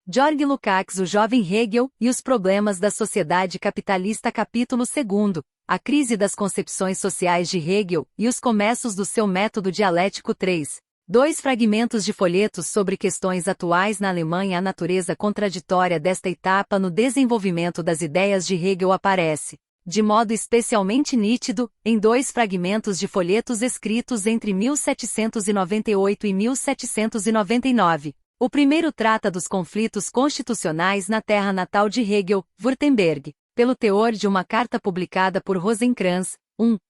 George Lukács, o jovem Hegel e os problemas da sociedade capitalista, capítulo 2, a crise das concepções sociais de Hegel e os começos do seu método dialético 3. 2 fragmentos de folhetos sobre questões atuais na Alemanha. A natureza contraditória desta etapa no desenvolvimento das ideias de Hegel aparece, de modo especialmente nítido, em 2 fragmentos de folhetos escritos entre 1798 e 1799. O primeiro trata dos conflitos constitucionais na terra natal de Hegel, Württemberg, pelo teor de uma carta publicada por Rosenkranz,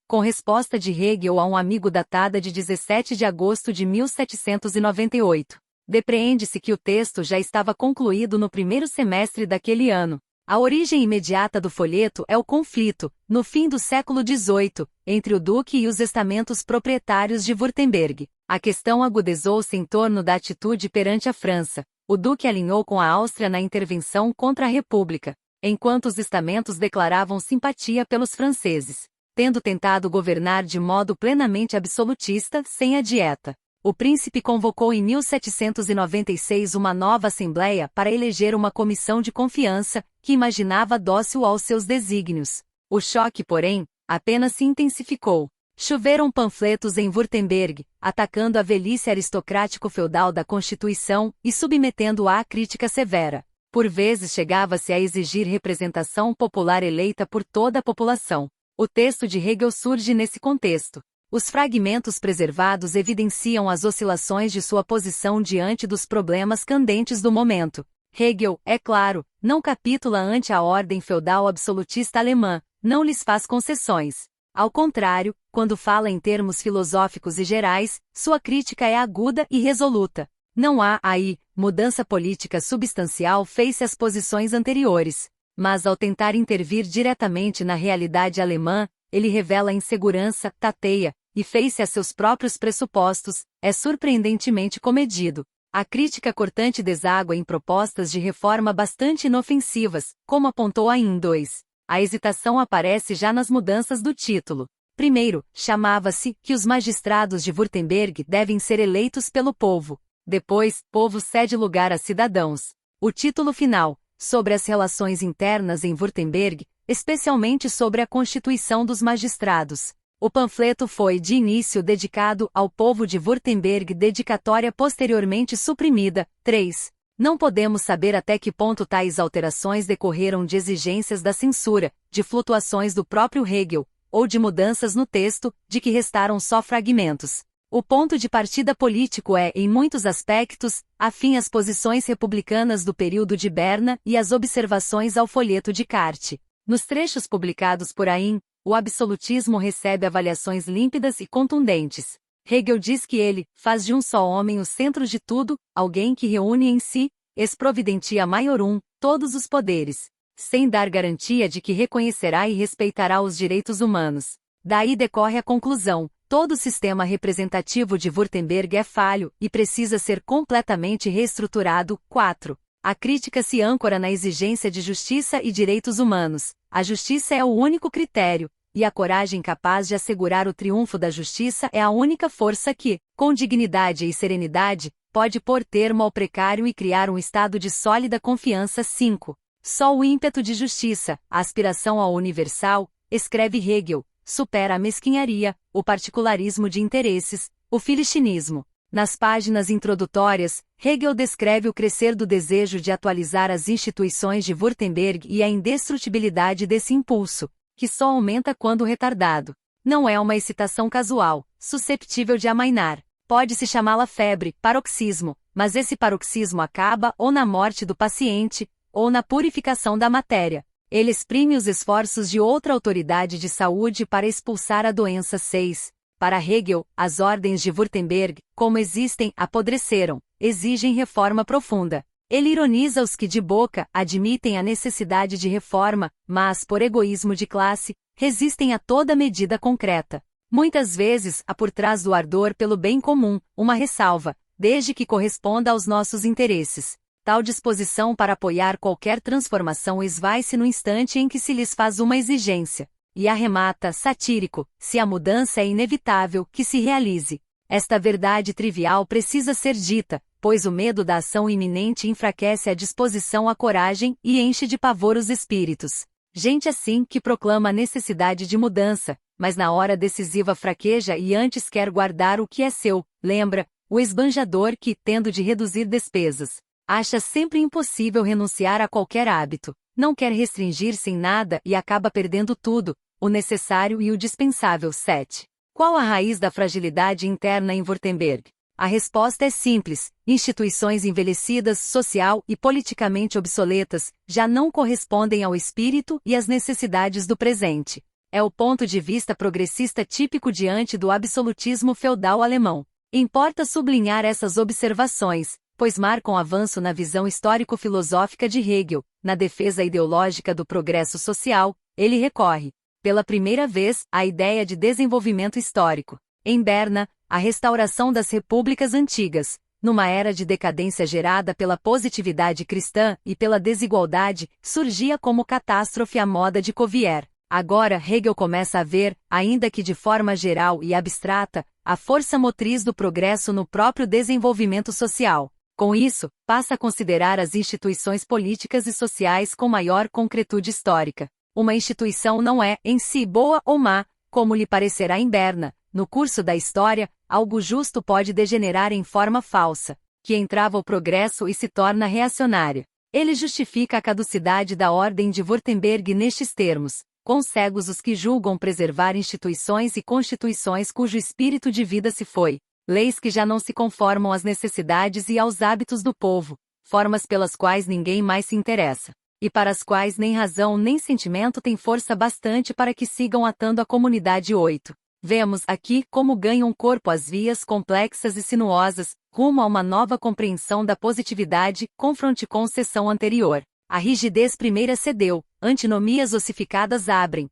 com resposta de Hegel a um amigo datada de 17 de agosto de 1798. Depreende-se que o texto já estava concluído no primeiro semestre daquele ano. A origem imediata do folheto é o conflito, no fim do século XVIII, entre o duque e os estamentos proprietários de Württemberg. A questão agudizou-se em torno da atitude perante a França. O duque alinhou com a Áustria na intervenção contra a República, enquanto os estamentos declaravam simpatia pelos franceses, tendo tentado governar de modo plenamente absolutista, sem a dieta. O príncipe convocou em 1796 uma nova assembleia para eleger uma comissão de confiança, que imaginava dócil aos seus desígnios. O choque, porém, apenas se intensificou. Choveram panfletos em Württemberg, atacando a velhice aristocrático-feudal da Constituição e submetendo-a à crítica severa. Por vezes chegava-se a exigir representação popular eleita por toda a população. O texto de Hegel surge nesse contexto. Os fragmentos preservados evidenciam as oscilações de sua posição diante dos problemas candentes do momento. Hegel, é claro, não capitula ante a ordem feudal absolutista alemã, não lhes faz concessões. Ao contrário, quando fala em termos filosóficos e gerais, sua crítica é aguda e resoluta. Não há, aí, mudança política substancial face às posições anteriores. Mas ao tentar intervir diretamente na realidade alemã, ele revela insegurança, tateia, e face a seus próprios pressupostos, é surpreendentemente comedido. A crítica cortante deságua em propostas de reforma bastante inofensivas, como apontou Ayn 2. A hesitação aparece já nas mudanças do título. Primeiro, chamava-se que os magistrados de Württemberg devem ser eleitos pelo povo. Depois, povo cede lugar a cidadãos. O título final, sobre as relações internas em Württemberg, especialmente sobre a constituição dos magistrados. O panfleto foi, de início, dedicado ao povo de Württemberg, dedicatória posteriormente suprimida. 3. Não podemos saber até que ponto tais alterações decorreram de exigências da censura, de flutuações do próprio Hegel, ou de mudanças no texto, de que restaram só fragmentos. O ponto de partida político é, em muitos aspectos, afim às posições republicanas do período de Berna e às observações ao folheto de Carte. Nos trechos publicados por Ayn, o absolutismo recebe avaliações límpidas e contundentes. Hegel diz que ele faz de um só homem o centro de tudo, alguém que reúne em si, ex-providentia maiorum, todos os poderes, sem dar garantia de que reconhecerá e respeitará os direitos humanos. Daí decorre a conclusão: todo o sistema representativo de Württemberg é falho e precisa ser completamente reestruturado. 4. A crítica se âncora na exigência de justiça e direitos humanos. A justiça é o único critério, e a coragem capaz de assegurar o triunfo da justiça é a única força que, com dignidade e serenidade, pode pôr termo ao precário e criar um estado de sólida confiança. 5. Só o ímpeto de justiça, a aspiração ao universal, escreve Hegel, supera a mesquinharia, o particularismo de interesses, o filistinismo. Nas páginas introdutórias, Hegel descreve o crescer do desejo de atualizar as instituições de Württemberg e a indestrutibilidade desse impulso, que só aumenta quando retardado. Não é uma excitação casual, susceptível de amainar. Pode-se chamá-la febre, paroxismo, mas esse paroxismo acaba ou na morte do paciente, ou na purificação da matéria. Ele exprime os esforços de outra autoridade de saúde para expulsar a doença. 6. Para Hegel, as ordens de Württemberg, como existem, apodreceram, exigem reforma profunda. Ele ironiza os que de boca admitem a necessidade de reforma, mas, por egoísmo de classe, resistem a toda medida concreta. Muitas vezes, há por trás do ardor pelo bem comum, uma ressalva, desde que corresponda aos nossos interesses. Tal disposição para apoiar qualquer transformação esvai-se no instante em que se lhes faz uma exigência. E arremata, satírico, se a mudança é inevitável, que se realize. Esta verdade trivial precisa ser dita, pois o medo da ação iminente enfraquece a disposição à coragem e enche de pavor os espíritos. Gente assim que proclama a necessidade de mudança, mas na hora decisiva fraqueja e antes quer guardar o que é seu. Lembra, o esbanjador que, tendo de reduzir despesas, acha sempre impossível renunciar a qualquer hábito, não quer restringir-se em nada e acaba perdendo tudo, o necessário e o dispensável. 7. Qual a raiz da fragilidade interna em Württemberg? A resposta é simples: instituições envelhecidas, social e politicamente obsoletas, já não correspondem ao espírito e às necessidades do presente. É o ponto de vista progressista típico diante do absolutismo feudal alemão. Importa sublinhar essas observações, pois marcam avanço na visão histórico-filosófica de Hegel. Na defesa ideológica do progresso social, ele recorre, pela primeira vez, à ideia de desenvolvimento histórico. Em Berna, a restauração das repúblicas antigas, numa era de decadência gerada pela positividade cristã e pela desigualdade, surgia como catástrofe a moda de Cuvier. Agora Hegel começa a ver, ainda que de forma geral e abstrata, a força motriz do progresso no próprio desenvolvimento social. Com isso, passa a considerar as instituições políticas e sociais com maior concretude histórica. Uma instituição não é, em si, boa ou má, como lhe parecerá em Berna. No curso da história, algo justo pode degenerar em forma falsa, que entrava o progresso e se torna reacionária. Ele justifica a caducidade da ordem de Württemberg nestes termos: quão cegos os que julgam preservar instituições e constituições cujo espírito de vida se foi. Leis que já não se conformam às necessidades e aos hábitos do povo, formas pelas quais ninguém mais se interessa, e para as quais nem razão nem sentimento têm força bastante para que sigam atando a comunidade. 8. Vemos aqui como ganham corpo as vias complexas e sinuosas, rumo a uma nova compreensão da positividade, confronte com seção anterior. A rigidez primeira cedeu, antinomias ossificadas abrem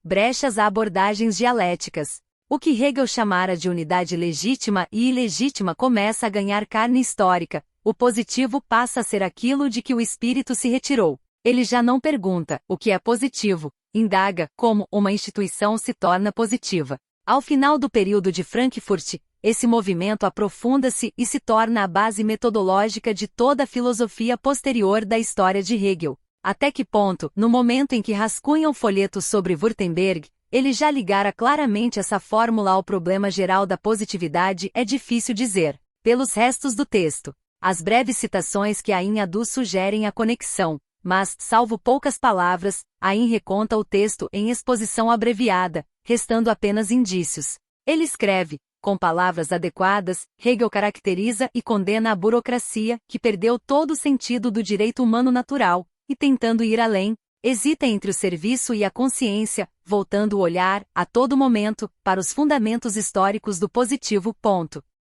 brechas a abordagens dialéticas. O que Hegel chamara de unidade legítima e ilegítima começa a ganhar carne histórica. O positivo passa a ser aquilo de que o espírito se retirou. Ele já não pergunta o que é positivo, indaga como uma instituição se torna positiva. Ao final do período de Frankfurt, esse movimento aprofunda-se e se torna a base metodológica de toda a filosofia posterior da história de Hegel. Até que ponto, no momento em que rascunham folhetos sobre Württemberg, ele já ligara claramente essa fórmula ao problema geral da positividade é difícil dizer. Pelos restos do texto, as breves citações que Ayn aduz sugerem a conexão, mas, salvo poucas palavras, Ayn reconta o texto em exposição abreviada, restando apenas indícios. Ele escreve, com palavras adequadas, Hegel caracteriza e condena a burocracia, que perdeu todo o sentido do direito humano natural, e tentando ir além, hesita entre o serviço e a consciência, voltando o olhar, a todo momento, para os fundamentos históricos do positivo.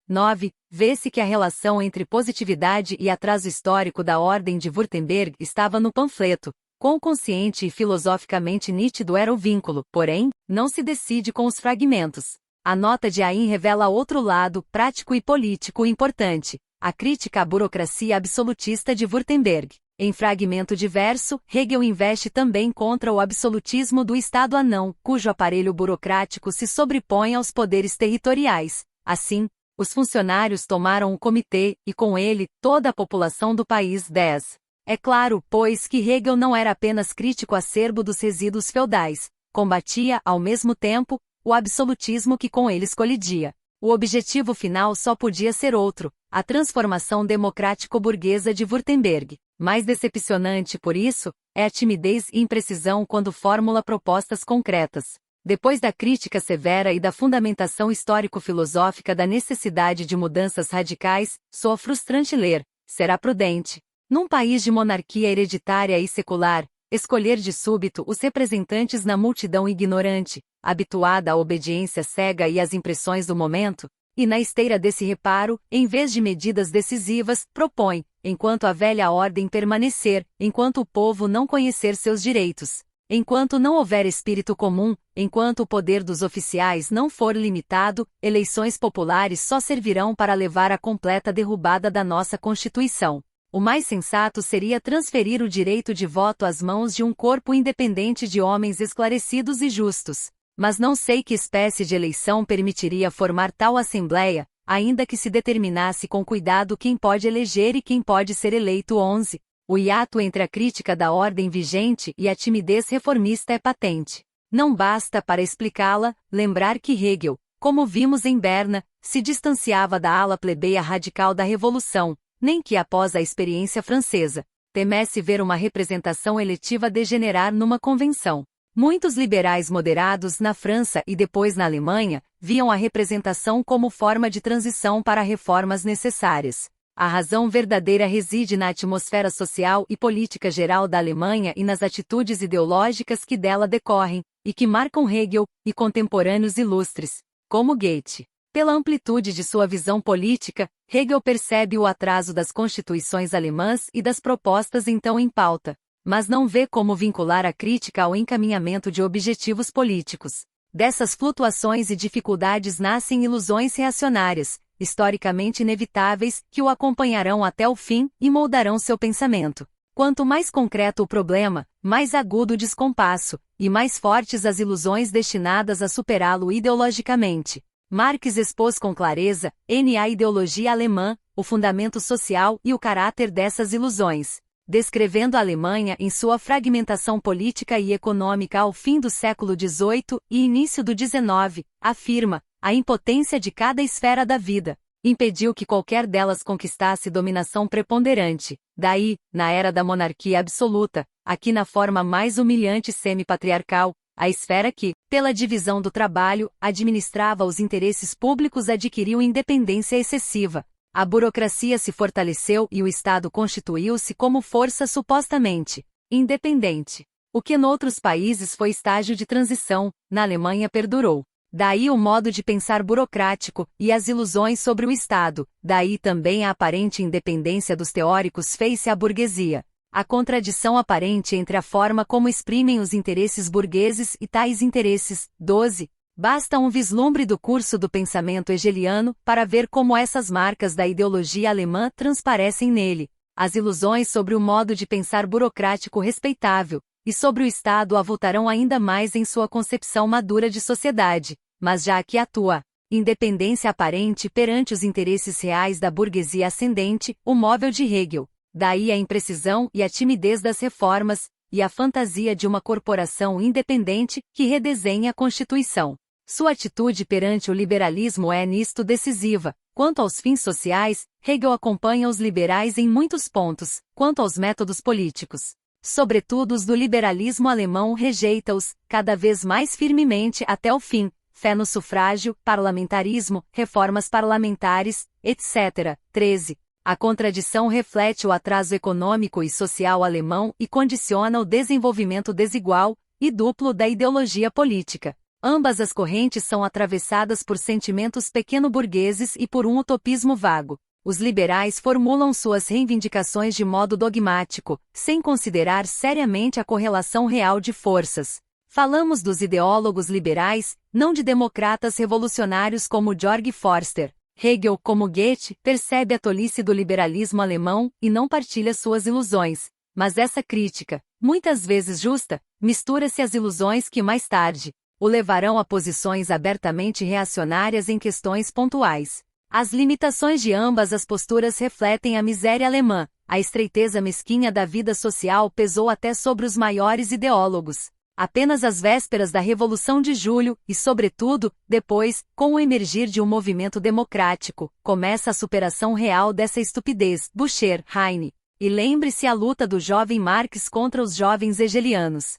9. Vê-se que a relação entre positividade e atraso histórico da ordem de Württemberg estava no panfleto. Quão consciente e filosoficamente nítido era o vínculo, porém, não se decide com os fragmentos. A nota de Ayn revela outro lado, prático e político importante: a crítica à burocracia absolutista de Württemberg. Em fragmento diverso, Hegel investe também contra o absolutismo do Estado anão, cujo aparelho burocrático se sobrepõe aos poderes territoriais. Assim, os funcionários tomaram o comitê, e com ele, toda a população do país. 10. É claro, pois, que Hegel não era apenas crítico acerbo dos resíduos feudais, combatia, ao mesmo tempo, o absolutismo que com eles colidia. O objetivo final só podia ser outro: a transformação democrático-burguesa de Württemberg. Mais decepcionante, por isso, é a timidez e imprecisão quando formula propostas concretas. Depois da crítica severa e da fundamentação histórico-filosófica da necessidade de mudanças radicais, soa frustrante ler: será prudente, num país de monarquia hereditária e secular, escolher de súbito os representantes na multidão ignorante, habituada à obediência cega e às impressões do momento? E na esteira desse reparo, em vez de medidas decisivas, propõe, enquanto a velha ordem permanecer, enquanto o povo não conhecer seus direitos, enquanto não houver espírito comum, enquanto o poder dos oficiais não for limitado, eleições populares só servirão para levar à completa derrubada da nossa Constituição. O mais sensato seria transferir o direito de voto às mãos de um corpo independente de homens esclarecidos e justos. Mas não sei que espécie de eleição permitiria formar tal assembleia, ainda que se determinasse com cuidado quem pode eleger e quem pode ser eleito. 11. O hiato entre a crítica da ordem vigente e a timidez reformista é patente. Não basta, para explicá-la, lembrar que Hegel, como vimos em Berna, se distanciava da ala plebeia radical da Revolução, nem que após a experiência francesa, temesse ver uma representação eletiva degenerar numa convenção. Muitos liberais moderados na França e depois na Alemanha viam a representação como forma de transição para reformas necessárias. A razão verdadeira reside na atmosfera social e política geral da Alemanha e nas atitudes ideológicas que dela decorrem, e que marcam Hegel e contemporâneos ilustres, como Goethe. Pela amplitude de sua visão política, Hegel percebe o atraso das constituições alemãs e das propostas então em pauta, mas não vê como vincular a crítica ao encaminhamento de objetivos políticos. Dessas flutuações e dificuldades nascem ilusões reacionárias, historicamente inevitáveis, que o acompanharão até o fim e moldarão seu pensamento. Quanto mais concreto o problema, mais agudo o descompasso, e mais fortes as ilusões destinadas a superá-lo ideologicamente. Marx expôs com clareza, a ideologia alemã, o fundamento social e o caráter dessas ilusões. Descrevendo a Alemanha em sua fragmentação política e econômica ao fim do século XVIII e início do XIX, afirma: a impotência de cada esfera da vida impediu que qualquer delas conquistasse dominação preponderante. Daí, na era da monarquia absoluta, aqui na forma mais humilhante semi-patriarcal, a esfera que, pela divisão do trabalho, administrava os interesses públicos adquiriu independência excessiva. A burocracia se fortaleceu e o Estado constituiu-se como força supostamente independente. O que noutros países foi estágio de transição, na Alemanha perdurou. Daí o modo de pensar burocrático e as ilusões sobre o Estado, daí também a aparente independência dos teóricos fez-se à burguesia. A contradição aparente entre a forma como exprimem os interesses burgueses e tais interesses. 12. Basta um vislumbre do curso do pensamento hegeliano para ver como essas marcas da ideologia alemã transparecem nele. As ilusões sobre o modo de pensar burocrático respeitável, e sobre o Estado avultarão ainda mais em sua concepção madura de sociedade, mas já aqui atua independência aparente perante os interesses reais da burguesia ascendente, o móvel de Hegel. Daí a imprecisão e a timidez das reformas, e a fantasia de uma corporação independente que redesenha a Constituição. Sua atitude perante o liberalismo é nisto decisiva. Quanto aos fins sociais, Hegel acompanha os liberais em muitos pontos, quanto aos métodos políticos. Sobretudo os do liberalismo alemão rejeita-os, cada vez mais firmemente até o fim. Fé no sufrágio, parlamentarismo, reformas parlamentares, etc. 13. A contradição reflete o atraso econômico e social alemão e condiciona o desenvolvimento desigual e duplo da ideologia política. Ambas as correntes são atravessadas por sentimentos pequeno-burgueses e por um utopismo vago. Os liberais formulam suas reivindicações de modo dogmático, sem considerar seriamente a correlação real de forças. Falamos dos ideólogos liberais, não de democratas revolucionários como Georg Forster. Hegel, como Goethe, percebe a tolice do liberalismo alemão e não partilha suas ilusões. Mas essa crítica, muitas vezes justa, mistura-se às ilusões que mais tarde o levarão a posições abertamente reacionárias em questões pontuais. As limitações de ambas as posturas refletem a miséria alemã. A estreiteza mesquinha da vida social pesou até sobre os maiores ideólogos. Apenas às vésperas da Revolução de Julho, e sobretudo, depois, com o emergir de um movimento democrático, começa a superação real dessa estupidez. Boucher, Heine. E lembre-se a luta do jovem Marx contra os jovens hegelianos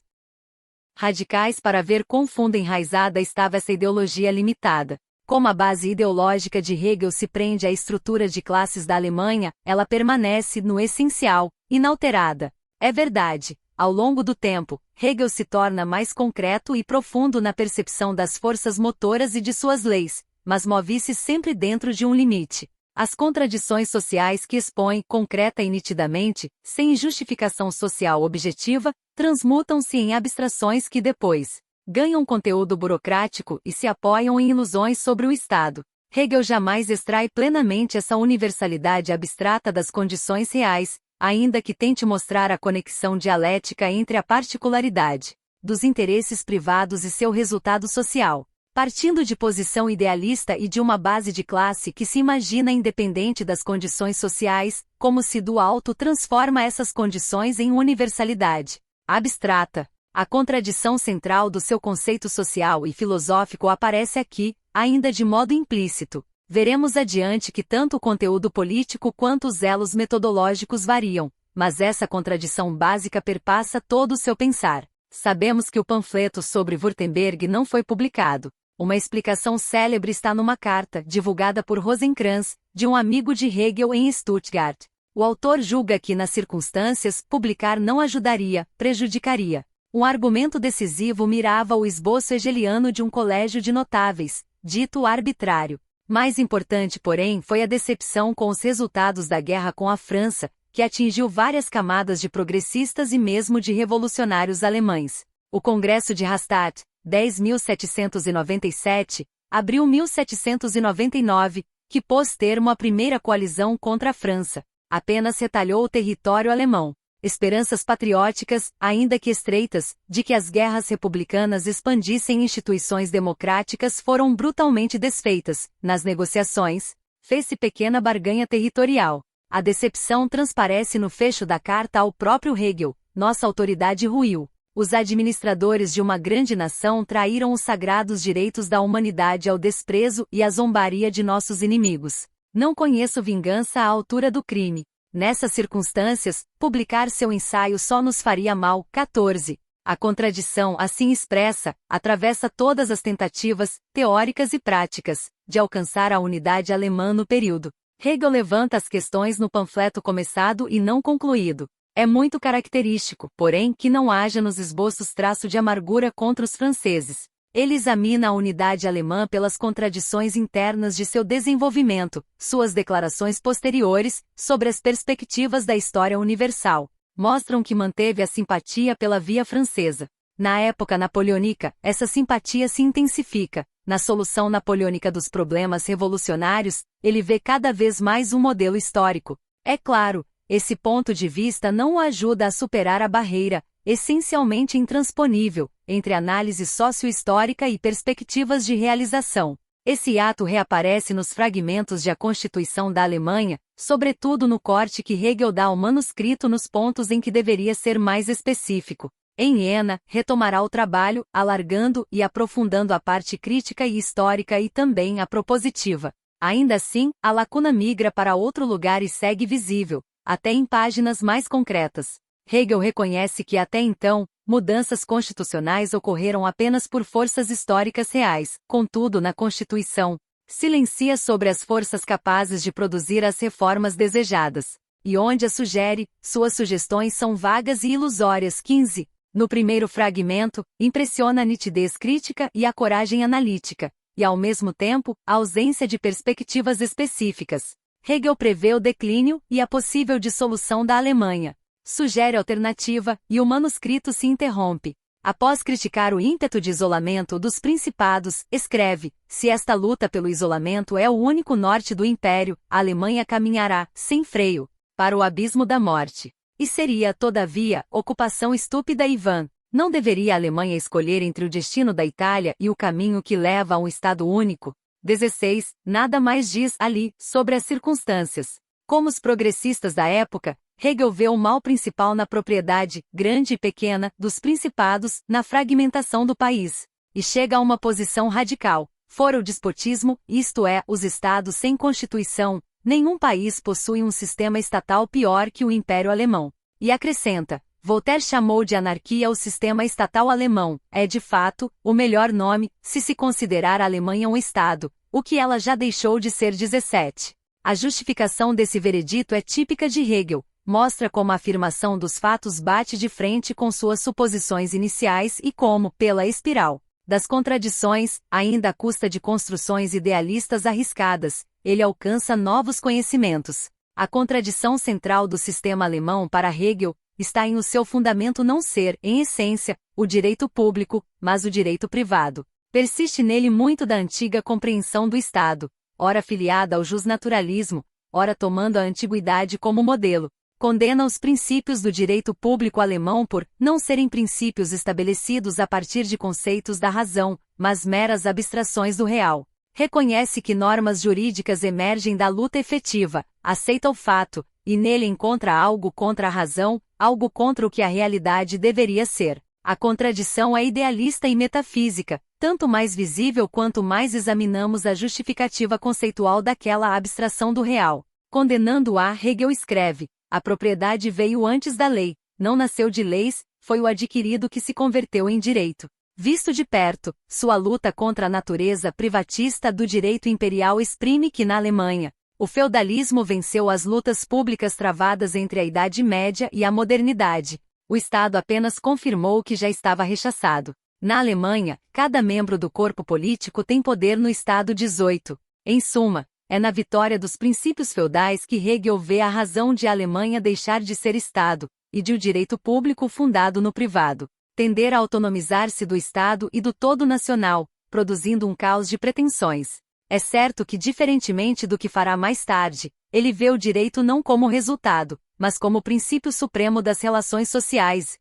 radicais para ver quão fundo enraizada estava essa ideologia limitada. Como a base ideológica de Hegel se prende à estrutura de classes da Alemanha, ela permanece, no essencial, inalterada. É verdade, ao longo do tempo, Hegel se torna mais concreto e profundo na percepção das forças motoras e de suas leis, mas move-se sempre dentro de um limite. As contradições sociais que expõe, concreta e nitidamente, sem justificação social objetiva, transmutam-se em abstrações que depois ganham conteúdo burocrático e se apoiam em ilusões sobre o Estado. Hegel jamais extrai plenamente essa universalidade abstrata das condições reais, ainda que tente mostrar a conexão dialética entre a particularidade dos interesses privados e seu resultado social. Partindo de posição idealista e de uma base de classe que se imagina independente das condições sociais, como se do alto transforma essas condições em universalidade abstrata. A contradição central do seu conceito social e filosófico aparece aqui, ainda de modo implícito. Veremos adiante que tanto o conteúdo político quanto os elos metodológicos variam, mas essa contradição básica perpassa todo o seu pensar. Sabemos que o panfleto sobre Württemberg não foi publicado. Uma explicação célebre está numa carta, divulgada por Rosenkranz, de um amigo de Hegel em Stuttgart. O autor julga que, nas circunstâncias, publicar não ajudaria, prejudicaria. Um argumento decisivo mirava o esboço hegeliano de um colégio de notáveis, dito arbitrário. Mais importante, porém, foi a decepção com os resultados da guerra com a França, que atingiu várias camadas de progressistas e mesmo de revolucionários alemães. O Congresso de Rastatt, 10.797, abril 1799, que pôs termo à primeira coalizão contra a França, apenas retalhou o território alemão. Esperanças patrióticas, ainda que estreitas, de que as guerras republicanas expandissem instituições democráticas foram brutalmente desfeitas. Nas negociações, fez-se pequena barganha territorial. A decepção transparece no fecho da carta ao próprio Hegel. Nossa autoridade ruiu. Os administradores de uma grande nação traíram os sagrados direitos da humanidade ao desprezo e à zombaria de nossos inimigos. Não conheço vingança à altura do crime. Nessas circunstâncias, publicar seu ensaio só nos faria mal. 14. A contradição, assim expressa, atravessa todas as tentativas, teóricas e práticas, de alcançar a unidade alemã no período. Hegel levanta as questões no panfleto começado e não concluído. É muito característico, porém, que não haja nos esboços traço de amargura contra os franceses. Ele examina a unidade alemã pelas contradições internas de seu desenvolvimento, suas declarações posteriores, sobre as perspectivas da história universal, mostram que manteve a simpatia pela via francesa. Na época napoleônica, essa simpatia se intensifica. Na solução napoleônica dos problemas revolucionários, ele vê cada vez mais um modelo histórico. É claro, esse ponto de vista não o ajuda a superar a barreira, essencialmente intransponível, entre análise sócio-histórica e perspectivas de realização. Esse ato reaparece nos fragmentos de A Constituição da Alemanha, sobretudo no corte que Hegel dá ao manuscrito nos pontos em que deveria ser mais específico. Em Iena, retomará o trabalho, alargando e aprofundando a parte crítica e histórica e também a propositiva. Ainda assim, a lacuna migra para outro lugar e segue visível, até em páginas mais concretas. Hegel reconhece que até então, mudanças constitucionais ocorreram apenas por forças históricas reais, contudo na Constituição, silencia sobre as forças capazes de produzir as reformas desejadas. E onde as sugere, suas sugestões são vagas e ilusórias. 15. No primeiro fragmento, impressiona a nitidez crítica e a coragem analítica, e ao mesmo tempo, a ausência de perspectivas específicas. Hegel prevê o declínio e a possível dissolução da Alemanha. Sugere alternativa, e o manuscrito se interrompe. Após criticar o ímpeto de isolamento dos principados, escreve: se esta luta pelo isolamento é o único norte do império, a Alemanha caminhará, sem freio, para o abismo da morte. E seria, todavia, ocupação estúpida e vã. Não deveria a Alemanha escolher entre o destino da Itália e o caminho que leva a um Estado único? 16. Nada mais diz ali sobre as circunstâncias. Como os progressistas da época, Hegel vê o mal principal na propriedade, grande e pequena, dos principados, na fragmentação do país. E chega a uma posição radical. Fora o despotismo, isto é, os estados sem constituição, nenhum país possui um sistema estatal pior que o Império Alemão. E acrescenta: Voltaire chamou de anarquia o sistema estatal alemão. É de fato o melhor nome, se considerar a Alemanha um Estado, o que ela já deixou de ser. 17. A justificação desse veredito é típica de Hegel, mostra como a afirmação dos fatos bate de frente com suas suposições iniciais e como, pela espiral das contradições, ainda à custa de construções idealistas arriscadas, ele alcança novos conhecimentos. A contradição central do sistema alemão para Hegel está em o seu fundamento não ser, em essência, o direito público, mas o direito privado. Persiste nele muito da antiga compreensão do Estado, ora filiada ao justnaturalismo, ora tomando a antiguidade como modelo. condena os princípios do direito público alemão por não serem princípios estabelecidos a partir de conceitos da razão, mas meras abstrações do real. Reconhece que normas jurídicas emergem da luta efetiva, aceita o fato, e nele encontra algo contra a razão, algo contra o que a realidade deveria ser. A contradição é idealista e metafísica, tanto mais visível quanto mais examinamos a justificativa conceitual daquela abstração do real. Condenando-a, Hegel escreve: a propriedade veio antes da lei, não nasceu de leis, foi o adquirido que se converteu em direito. Visto de perto, sua luta contra a natureza privatista do direito imperial exprime que na Alemanha, o feudalismo venceu as lutas públicas travadas entre a Idade Média e a modernidade. O Estado apenas confirmou o que já estava rechaçado. Na Alemanha, cada membro do corpo político tem poder no Estado 18. Em suma, é na vitória dos princípios feudais que Hegel vê a razão de a Alemanha deixar de ser Estado, e de o direito público fundado no privado tender a autonomizar-se do Estado e do todo nacional, produzindo um caos de pretensões. É certo que, diferentemente do que fará mais tarde, ele vê o direito não como resultado, mas como princípio supremo das relações sociais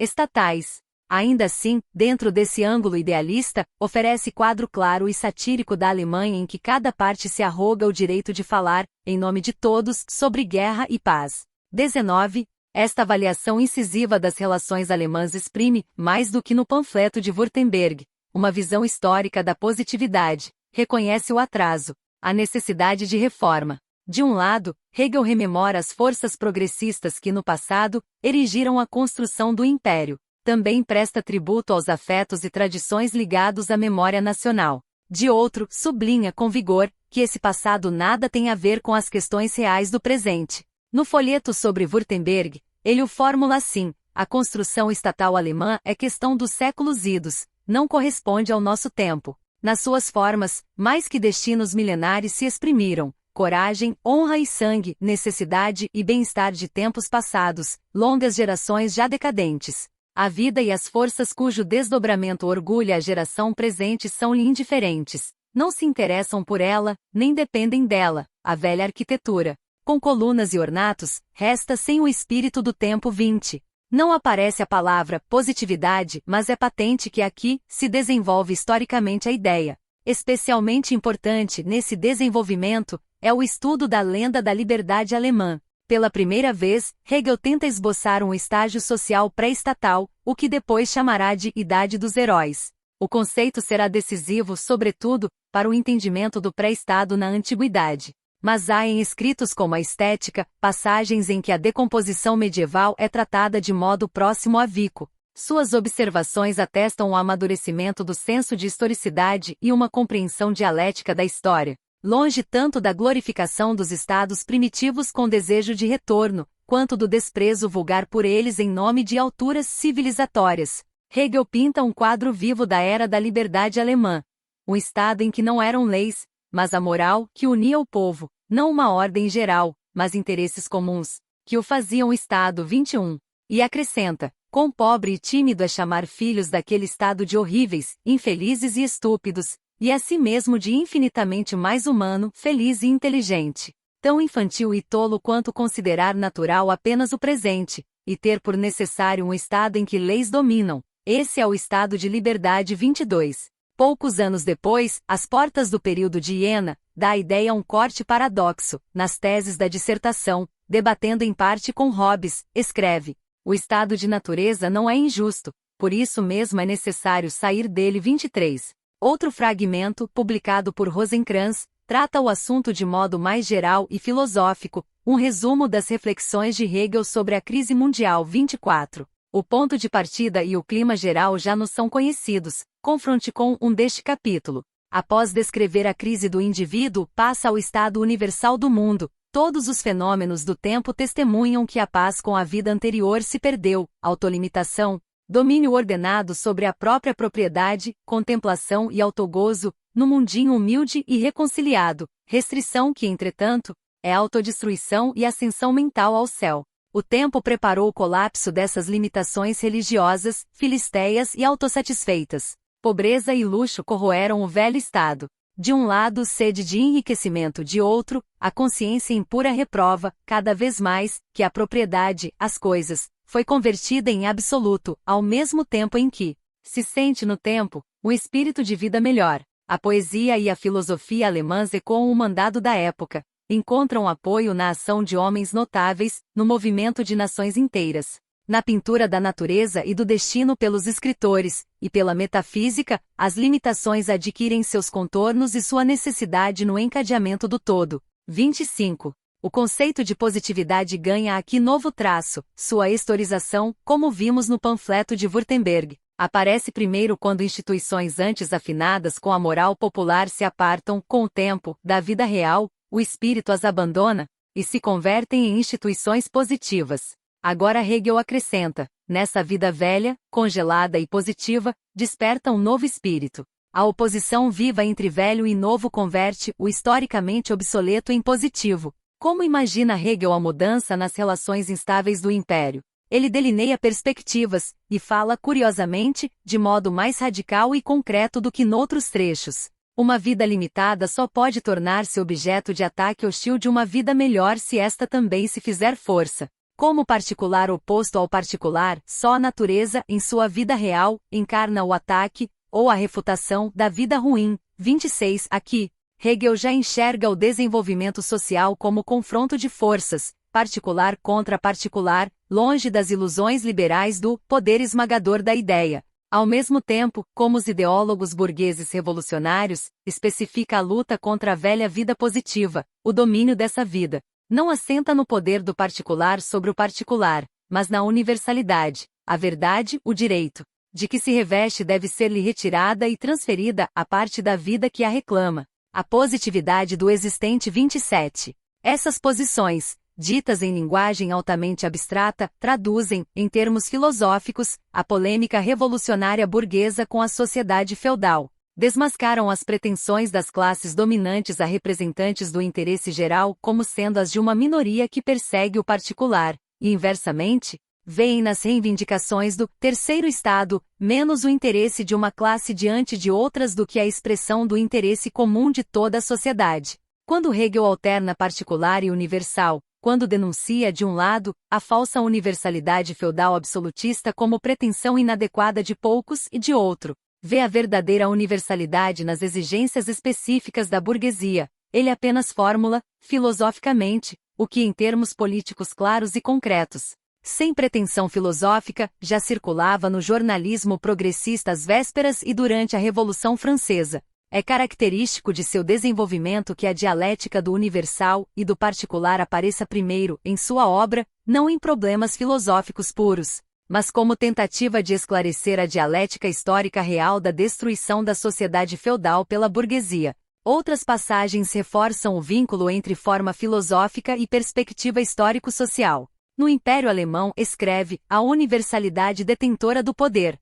estatais. Ainda assim, dentro desse ângulo idealista, oferece quadro claro e satírico da Alemanha em que cada parte se arroga o direito de falar, em nome de todos, sobre guerra e paz. 19. Esta avaliação incisiva das relações alemãs exprime, mais do que no panfleto de Württemberg, uma visão histórica da positividade, reconhece o atraso, a necessidade de reforma. De um lado, Hegel rememora as forças progressistas que no passado erigiram a construção do império. Também presta tributo aos afetos e tradições ligados à memória nacional. De outro, sublinha com vigor que esse passado nada tem a ver com as questões reais do presente. No folheto sobre Württemberg, ele o formula assim: a construção estatal alemã é questão dos séculos idos, não corresponde ao nosso tempo. Nas suas formas, mais que destinos milenares se exprimiram: coragem, honra e sangue, necessidade e bem-estar de tempos passados, longas gerações já decadentes. A vida e as forças cujo desdobramento orgulha a geração presente são-lhe indiferentes. Não se interessam por ela, nem dependem dela. A velha arquitetura, com colunas e ornatos, resta sem o espírito do tempo 20. Não aparece a palavra positividade, mas é patente que aqui se desenvolve historicamente a ideia. Especialmente importante nesse desenvolvimento é o estudo da lenda da liberdade alemã. Pela primeira vez, Hegel tenta esboçar um estágio social pré-estatal, o que depois chamará de Idade dos Heróis. O conceito será decisivo, sobretudo, para o entendimento do pré-estado na antiguidade. Mas há em escritos como a Estética, passagens em que a decomposição medieval é tratada de modo próximo a Vico. Suas observações atestam o amadurecimento do senso de historicidade e uma compreensão dialética da história. Longe tanto da glorificação dos estados primitivos com desejo de retorno, quanto do desprezo vulgar por eles em nome de alturas civilizatórias. Hegel pinta um quadro vivo da era da liberdade alemã. Um estado em que não eram leis, mas a moral que unia o povo, não uma ordem geral, mas interesses comuns, que o faziam estado 21. E acrescenta: quão pobre e tímido é chamar filhos daquele estado de horríveis, infelizes e estúpidos, e a si mesmo de infinitamente mais humano, feliz e inteligente. Tão infantil e tolo quanto considerar natural apenas o presente, e ter por necessário um estado em que leis dominam. Esse é o estado de liberdade 22. Poucos anos depois, às portas do período de Iena, dá a ideia um corte paradoxo, nas teses da dissertação, debatendo em parte com Hobbes, escreve: o estado de natureza não é injusto, por isso mesmo é necessário sair dele 23. Outro fragmento, publicado por Rosenkranz, trata o assunto de modo mais geral e filosófico, um resumo das reflexões de Hegel sobre a crise mundial 24. O ponto de partida e o clima geral já nos são conhecidos, confronte com um deste capítulo. Após descrever a crise do indivíduo, passa ao estado universal do mundo. Todos os fenômenos do tempo testemunham que a paz com a vida anterior se perdeu, autolimitação, domínio ordenado sobre a própria propriedade, contemplação e autogozo, no mundinho humilde e reconciliado, restrição que, entretanto, é autodestruição e ascensão mental ao céu. O tempo preparou o colapso dessas limitações religiosas, filisteias e autossatisfeitas. Pobreza e luxo corroeram o velho estado. De um lado, sede de enriquecimento, de outro, a consciência impura reprova, cada vez mais, que a propriedade, as coisas, foi convertida em absoluto, ao mesmo tempo em que se sente no tempo um espírito de vida melhor. A poesia e a filosofia alemãs ecoam o mandado da época, encontram apoio na ação de homens notáveis, no movimento de nações inteiras. Na pintura da natureza e do destino pelos escritores, e pela metafísica, as limitações adquirem seus contornos e sua necessidade no encadeamento do todo. 25. O conceito de positividade ganha aqui novo traço, sua historização, como vimos no panfleto de Württemberg, aparece primeiro quando instituições antes afinadas com a moral popular se apartam, com o tempo, da vida real, o espírito as abandona, e se convertem em instituições positivas. Agora Hegel acrescenta, nessa vida velha, congelada e positiva, desperta um novo espírito. A oposição viva entre velho e novo converte o historicamente obsoleto em positivo. Como imagina Hegel a mudança nas relações instáveis do Império? Ele delineia perspectivas, e fala curiosamente, de modo mais radical e concreto do que noutros trechos. Uma vida limitada só pode tornar-se objeto de ataque hostil de uma vida melhor se esta também se fizer força. Como particular oposto ao particular, só a natureza, em sua vida real, encarna o ataque, ou a refutação, da vida ruim. 26. Aqui, Hegel já enxerga o desenvolvimento social como confronto de forças, particular contra particular, longe das ilusões liberais do poder esmagador da ideia. Ao mesmo tempo, como os ideólogos burgueses revolucionários, especifica a luta contra a velha vida positiva, o domínio dessa vida. Não assenta no poder do particular sobre o particular, mas na universalidade, a verdade, o direito, de que se reveste deve ser-lhe retirada e transferida a parte da vida que a reclama. A positividade do existente. 27. Essas posições, ditas em linguagem altamente abstrata, traduzem, em termos filosóficos, a polêmica revolucionária burguesa com a sociedade feudal. Desmascaram as pretensões das classes dominantes a representantes do interesse geral como sendo as de uma minoria que persegue o particular, e inversamente, veem nas reivindicações do terceiro estado menos o interesse de uma classe diante de outras do que a expressão do interesse comum de toda a sociedade. Quando Hegel alterna particular e universal, quando denuncia de um lado a falsa universalidade feudal absolutista como pretensão inadequada de poucos e de outro, vê a verdadeira universalidade nas exigências específicas da burguesia. Ele apenas formula, filosoficamente, o que em termos políticos claros e concretos, sem pretensão filosófica, já circulava no jornalismo progressista às vésperas e durante a Revolução Francesa. É característico de seu desenvolvimento que a dialética do universal e do particular apareça primeiro em sua obra, não em problemas filosóficos puros, mas como tentativa de esclarecer a dialética histórica real da destruição da sociedade feudal pela burguesia. Outras passagens reforçam o vínculo entre forma filosófica e perspectiva histórico-social. No Império Alemão, escreve, a universalidade detentora do poder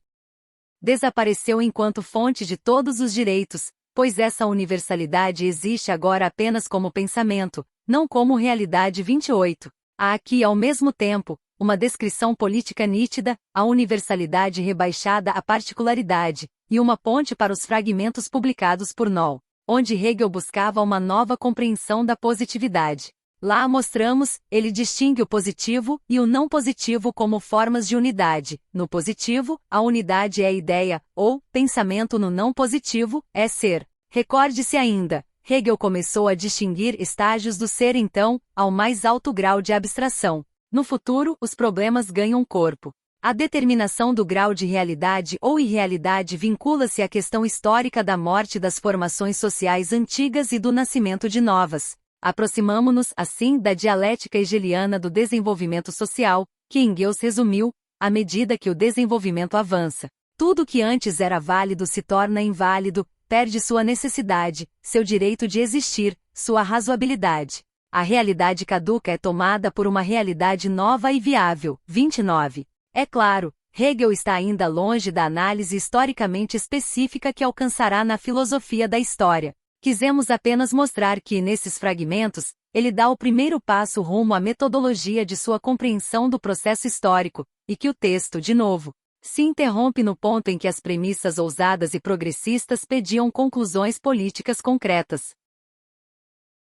desapareceu enquanto fonte de todos os direitos, pois essa universalidade existe agora apenas como pensamento, não como realidade. 28. Há aqui, ao mesmo tempo, uma descrição política nítida, a universalidade rebaixada à particularidade, e uma ponte para os fragmentos publicados por Noll, onde Hegel buscava uma nova compreensão da positividade. Lá mostramos, ele distingue o positivo e o não positivo como formas de unidade. No positivo, a unidade é ideia, ou pensamento. No não positivo, é ser. Recorde-se ainda, Hegel começou a distinguir estágios do ser então, ao mais alto grau de abstração. No futuro, os problemas ganham corpo. A determinação do grau de realidade ou irrealidade vincula-se à questão histórica da morte das formações sociais antigas e do nascimento de novas. Aproximamo-nos, assim, da dialética hegeliana do desenvolvimento social, que Engels resumiu, à medida que o desenvolvimento avança. Tudo que antes era válido se torna inválido, perde sua necessidade, seu direito de existir, sua razoabilidade. A realidade caduca é tomada por uma realidade nova e viável. 29. É claro, Hegel está ainda longe da análise historicamente específica que alcançará na filosofia da história. Quisemos apenas mostrar que, nesses fragmentos, ele dá o primeiro passo rumo à metodologia de sua compreensão do processo histórico, e que o texto, de novo, Se interrompe no ponto em que as premissas ousadas e progressistas pediam conclusões políticas concretas.